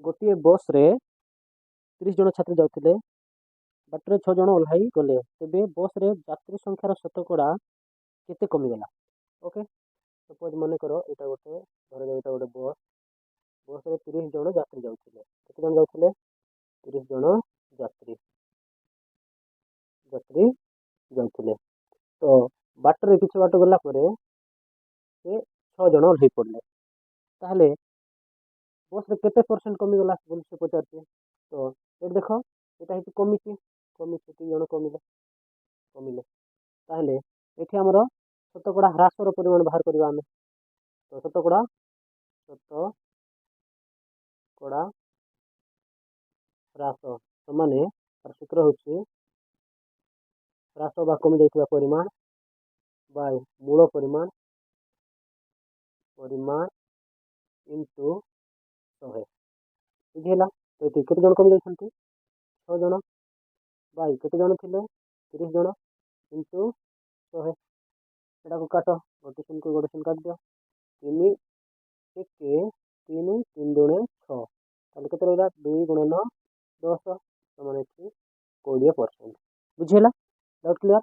ଗୋଟିଏ ବସ୍ରେ 30 ଜଣ ଛାତ୍ରୀ ଯାଉଥିଲେ, ବାଟରେ 6 ଜଣ ଓହ୍ଲାଇ ଗଲେ, ତେବେ ବସ୍ରେ ଯାତ୍ରୀ ସଂଖ୍ୟାର ଶତକଡ଼ା କେତେ କମିଗଲା? ଓକେ, ସପୋଜ ମନେକର ଏଇଟା ଗୋଟେ ଧରାଯାଉ ଏଇଟା ଗୋଟେ ବସ୍ରେ 30 ଜଣ ଯାତ୍ରୀ ଯାଉଥିଲେ। କେତେ ଜଣ ଯାଉଥିଲେ? 30 ଜଣ ଯାତ୍ରୀ ଯାଉଥିଲେ। ତ ବାଟରେ କିଛି ବାଟ ଗଲା ପରେ ସେ 6 ଜଣ ଓହ୍ଲାଇ ପଡ଼ିଲେ। ତାହେଲେ ବସ୍ରେ କେତେ ପରସେଣ୍ଟ କମିଗଲା ବୋଲି ସେ ପଚାରୁଛି। ତ ଏଠି ଦେଖ, ଏଇଟା ହେଉଛି କମିଛି 3 ଜଣ କମିଲେ। ତାହେଲେ ଏଠି ଆମର ଶତକଡ଼ା ହ୍ରାସର ପରିମାଣ ବାହାର କରିବା ଆମେ। ତ ଶତକଡ଼ା ହ୍ରାସ ସମାନେ ତାର ସୂତ୍ର ହେଉଛି ହ୍ରାସ ବା କମି ଯାଇଥିବା ପରିମାଣ ବାଇ ମୂଳ ପରିମାଣ ଇଣ୍ଟୁ 100। ବୁଝିହେଲା? ତ ଏଠି କେତେ ଜଣ କମି ଯାଇଛନ୍ତି? 6 ଜଣ ବାଇ କେତେ ଜଣ ଥିଲେ? 30 ଜଣ ଇଣ୍ଟୁ 100। ଏଟାକୁ କାଟ, ଗୋଟେ ଶୂନକୁ ଗୋଟେ ଶୂନ କାଟିଦିଅ। 3 3 ଦୁଣେ 6। ତାହେଲେ କେତେ ରହିଲା? 2 × 9 10 ସମାନ ଏଠି 20%। ବୁଝିହେଲା? Doubt clear?